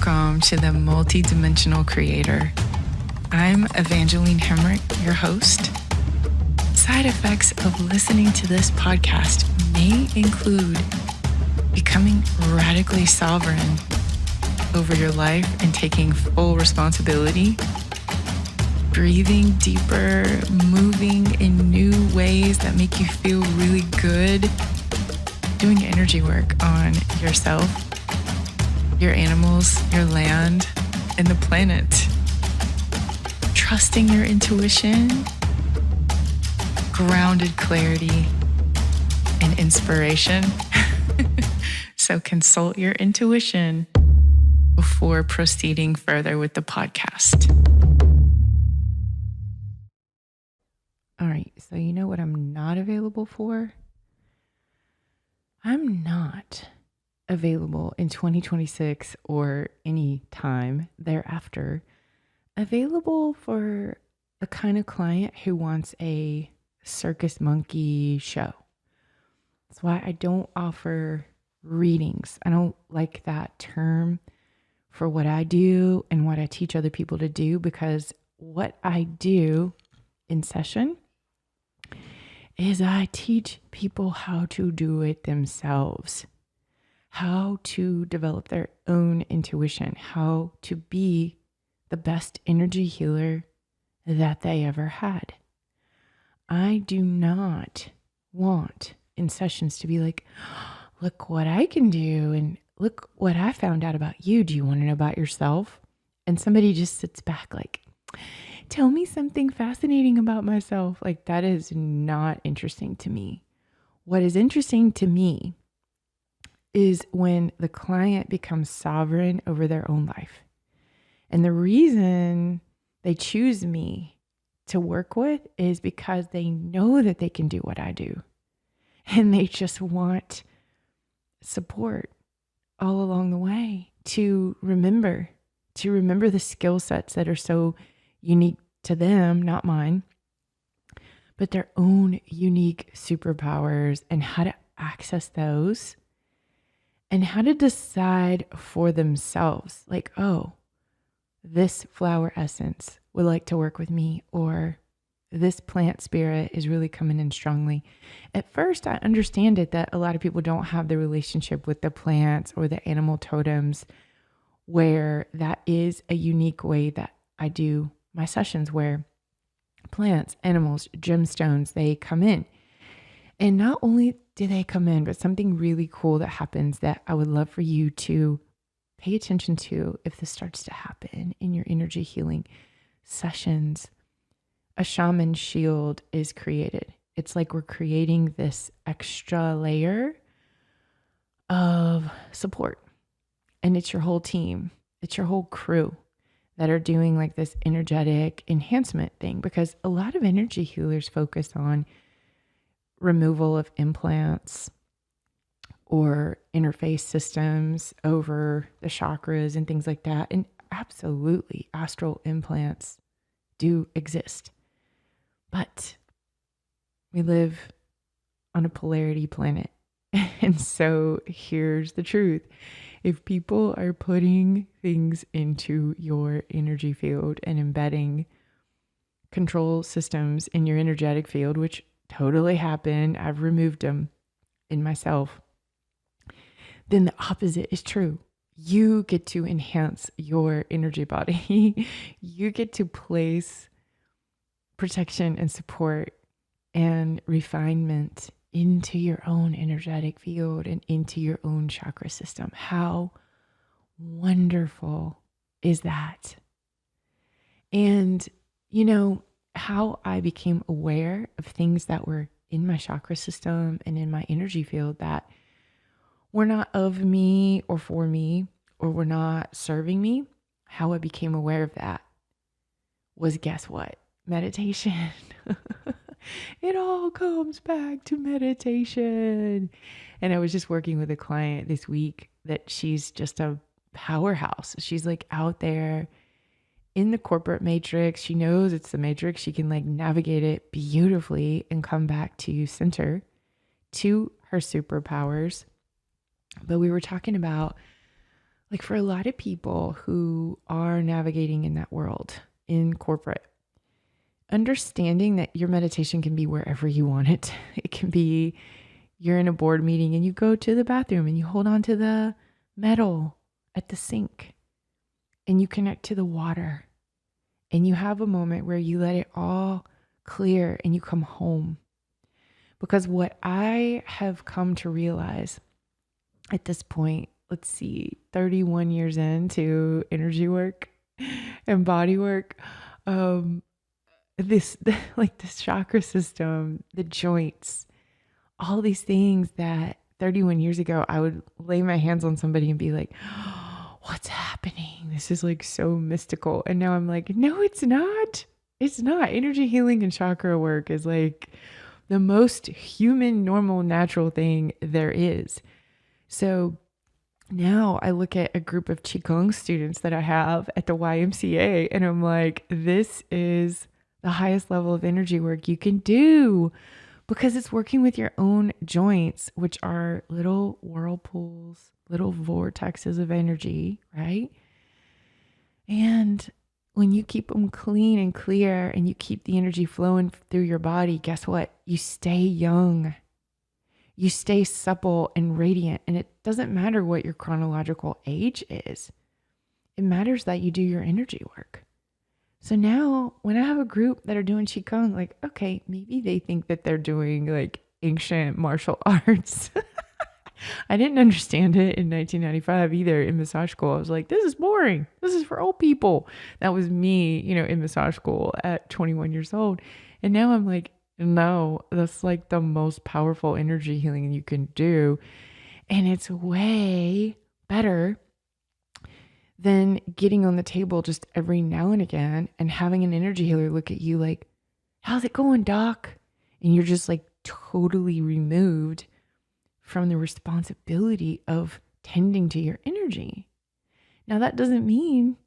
Welcome to the Multidimensional Creator. I'm Evangeline Hemrick, your host. Side effects of listening to this podcast may include becoming radically sovereign over your life and taking full responsibility, breathing deeper, moving in new ways that make you feel really good, doing energy work on yourself, your animals, your land, and the planet. Trusting your intuition, grounded clarity, and inspiration. So consult your intuition before proceeding further with the podcast. All right, so you know what I'm not available for? I'm not available in 2026 or any time thereafter, available for the kind of client who wants a circus monkey show. That's why I don't offer readings. I don't like that term for what I do and what I teach other people to do, because what I do in session is I teach people how to do it themselves, how to develop their own intuition, how to be the best energy healer that they ever had. I do not want in sessions to be like, look what I can do and look what I found out about you. Do you want to know about yourself? And somebody just sits back like, tell me something fascinating about myself. Like, that is not interesting to me. What is interesting to me is when the client becomes sovereign over their own life. And the reason they choose me to work with is because they know that they can do what I do. And they just want support all along the way to remember the skill sets that are so unique to them, not mine, but their own unique superpowers, and how to access those and how to decide for themselves, like, oh, this flower essence would like to work with me, or this plant spirit is really coming in strongly. At first, I understand it that a lot of people don't have the relationship with the plants or the animal totems, where that is a unique way that I do my sessions, where plants, animals, gemstones, they come in. And not only do they come in, but something really cool that happens that I would love for you to pay attention to if this starts to happen in your energy healing sessions. A shaman shield is created. It's like we're creating this extra layer of support. And it's your whole team. It's your whole crew that are doing like this energetic enhancement thing, because a lot of energy healers focus on removal of implants or interface systems over the chakras and things like that. And absolutely, astral implants do exist. But we live on a polarity planet. And so here's the truth. If people are putting things into your energy field and embedding control systems in your energetic field, which totally happen, I've removed them in myself, then the opposite is true. You get to enhance your energy body. You get to place protection and support and refinement into your own energetic field and into your own chakra system. How wonderful is that? And, you know, how I became aware of things that were in my chakra system and in my energy field that were not of me or for me or were not serving me, how I became aware of that was, guess what? Meditation. It all comes back to meditation. And I was just working with a client this week that she's just a powerhouse. She's like out there in the corporate matrix. She knows it's the matrix. She can like navigate it beautifully and come back to center, to her superpowers. But we were talking about like for a lot of people who are navigating in that world, in corporate, understanding that your meditation can be wherever you want it. It can be you're in a board meeting and you go to the bathroom and you hold on to the metal at the sink and you connect to the water and you have a moment where you let it all clear and you come home. Because what I have come to realize at this point, let's see, 31 years into energy work and body work, this like this chakra system, the joints, all these things that 31 years ago I would lay my hands on somebody and be like, oh, what's happening? This is like so mystical. And now I'm like, no, it's not. It's not. Energy healing and chakra work is like the most human, normal, natural thing there is. So now I look at a group of qigong students that I have at the YMCA and I'm like, this is the highest level of energy work you can do because it's working with your own joints, which are little whirlpools, little vortexes of energy, right? And when you keep them clean and clear and you keep the energy flowing through your body, guess what? You stay young. You stay supple and radiant. And it doesn't matter what your chronological age is. It matters that you do your energy work. So now when I have a group that are doing qigong, like, okay, maybe they think that they're doing like ancient martial arts. I didn't understand it in 1995 either in massage school. I was like, this is boring. This is for old people. That was me, in massage school at 21 years old. And now I'm like, no, that's like the most powerful energy healing you can do. And it's way better than getting on the table just every now and again and having an energy healer look at you like, how's it going, doc? And you're just like totally removed from the responsibility of tending to your energy. Now, that doesn't mean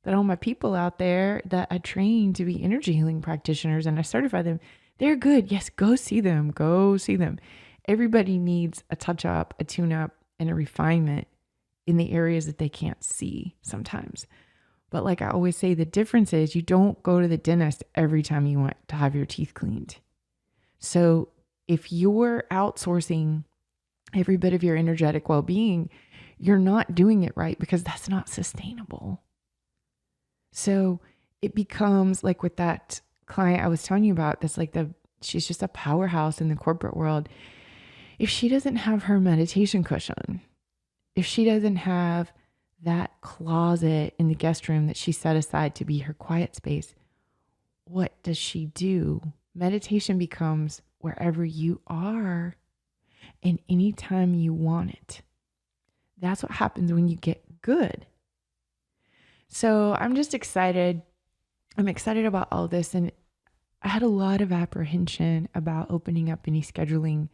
that all my people out there that I train to be energy healing practitioners and I certify them, they're good. Yes, go see them. Go see them. Everybody needs a touch up, a tune up, and a refinement in the areas that they can't see sometimes. But like I always say, the difference is you don't go to the dentist every time you want to have your teeth cleaned. So if you're outsourcing every bit of your energetic well-being, you're not doing it right because that's not sustainable. So it becomes like with that client I was telling you about, that's like she's just a powerhouse in the corporate world. If she doesn't have her meditation cushion, if she doesn't have that closet in the guest room that she set aside to be her quiet space, what does she do? Meditation becomes wherever you are and anytime you want it. That's what happens when you get good. So I'm just excited. I'm excited about all this. And I had a lot of apprehension about opening up any scheduling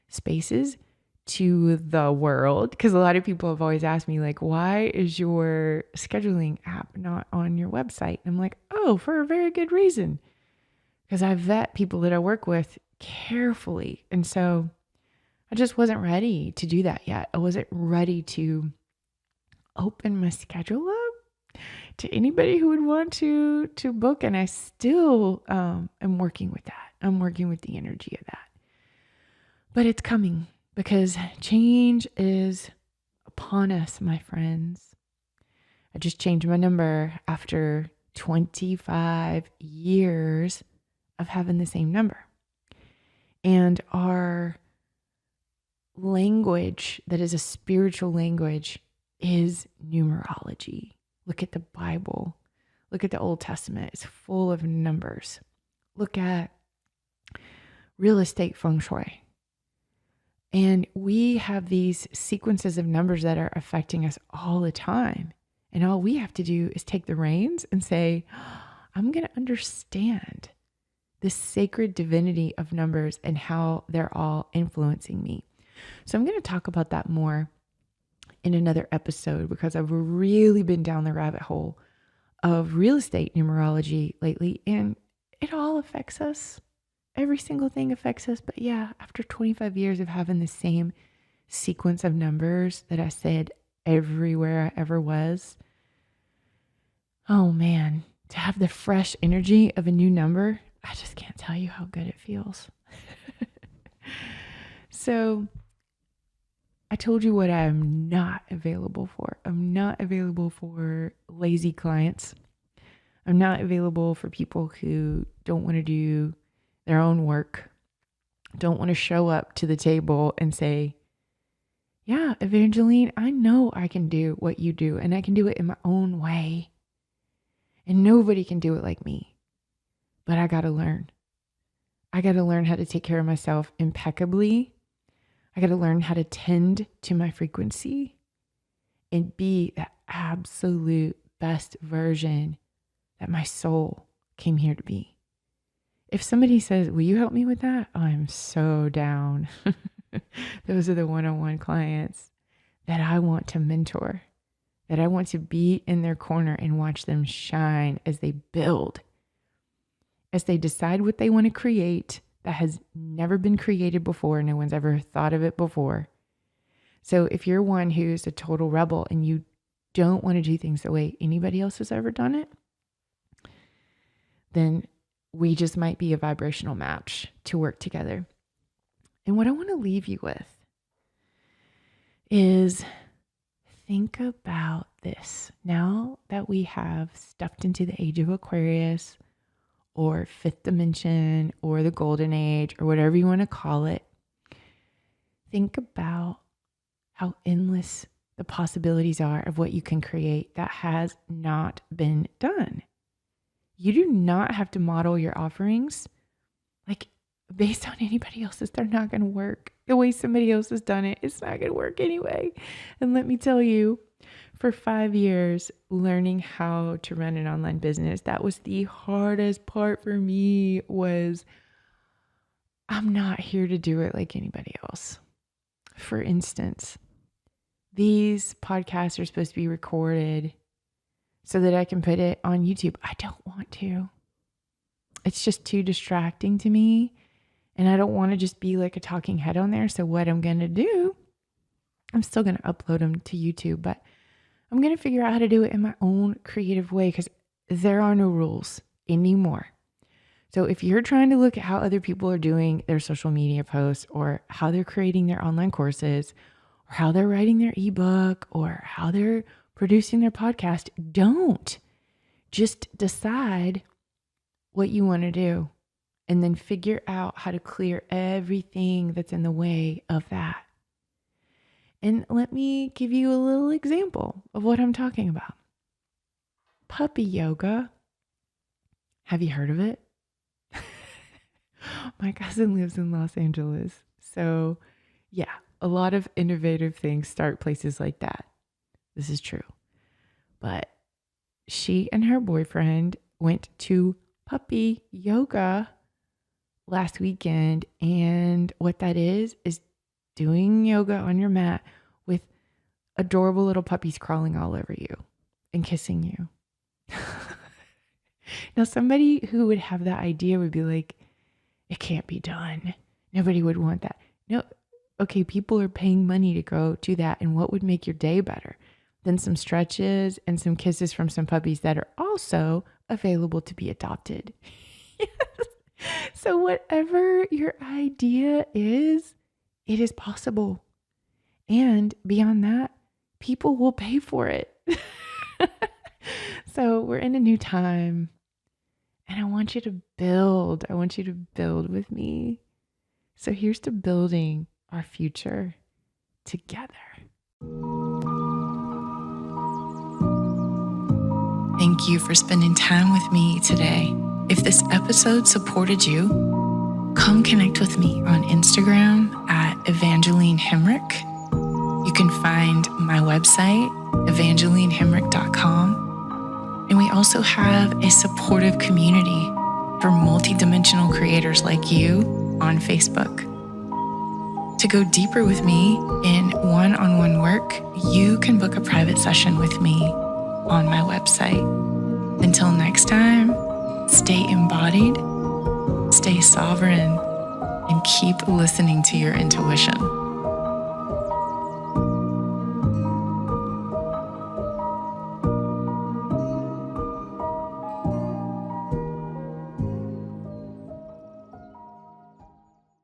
spaces to the world. Because a lot of people have always asked me, like, why is your scheduling app not on your website? And I'm like, oh, for a very good reason. Because I vet people that I work with carefully. And so I just wasn't ready to do that yet. I wasn't ready to open my schedule up to anybody who would want to book. And I still am working with that. I'm working with the energy of that. But it's coming because change is upon us, my friends. I just changed my number after 25 years of having the same number. And our language that is a spiritual language is numerology. Look at the Bible. Look at the Old Testament. It's full of numbers. Look at real estate feng shui. And we have these sequences of numbers that are affecting us all the time. And all we have to do is take the reins and say, I'm going to understand this sacred divinity of numbers and how they're all influencing me. So I'm going to talk about that more in another episode because I've really been down the rabbit hole of real estate numerology lately, and it all affects us. Every single thing affects us. But yeah, after 25 years of having the same sequence of numbers that I said everywhere I ever was. Oh man, to have the fresh energy of a new number, I just can't tell you how good it feels. So I told you what I'm not available for. I'm not available for lazy clients. I'm not available for people who don't want to do their own work, don't want to show up to the table and say, yeah, Evangeline, I know I can do what you do and I can do it in my own way. And nobody can do it like me. But I got to learn. I got to learn how to take care of myself impeccably. I got to learn how to tend to my frequency and be the absolute best version that my soul came here to be. If somebody says, will you help me with that? I'm so down. Those are the one-on-one clients that I want to mentor, that I want to be in their corner and watch them shine as they build, as they decide what they want to create that has never been created before. No one's ever thought of it before. So if you're one who's a total rebel and you don't want to do things the way anybody else has ever done it, then we just might be a vibrational match to work together. And what I want to leave you with is think about this. Now that we have stepped into the age of Aquarius or fifth dimension or the golden age or whatever you want to call it, think about how endless the possibilities are of what you can create that has not been done. You do not have to model your offerings like based on anybody else's. They're not going to work. The way somebody else has done it, it's not going to work anyway. And let me tell you, for 5 years, learning how to run an online business, that was the hardest part for me. Was I'm not here to do it like anybody else. For instance, these podcasts are supposed to be recorded so that I can put it on YouTube. I don't want to. It's just too distracting to me. And I don't want to just be like a talking head on there. So what I'm going to do, I'm still going to upload them to YouTube, but I'm going to figure out how to do it in my own creative way because there are no rules anymore. So if you're trying to look at how other people are doing their social media posts or how they're creating their online courses or how they're writing their ebook or how they're producing their podcast, don't. Just decide what you want to do and then figure out how to clear everything that's in the way of that. And let me give you a little example of what I'm talking about. Puppy yoga. Have you heard of it? My cousin lives in Los Angeles. So yeah, a lot of innovative things start places like that. This is true. But she and her boyfriend went to puppy yoga last weekend. And what that is doing yoga on your mat with adorable little puppies crawling all over you and kissing you. Now, somebody who would have that idea would be like, it can't be done. Nobody would want that. No, okay, people are paying money to go do that. And what would make your day better than some stretches and some kisses from some puppies that are also available to be adopted? Yes. So whatever your idea is, it is possible. And beyond that, people will pay for it. So we're in a new time. And I want you to build. I want you to build with me. So here's to building our future together. Thank you for spending time with me today. If this episode supported you, come connect with me on Instagram at Evangeline Hemrick. You can find my website, evangelinehemrick.com. And we also have a supportive community for multidimensional creators like you on Facebook. To go deeper with me in one-on-one work, you can book a private session with me on my website. Until next time, stay embodied, stay sovereign, and keep listening to your intuition.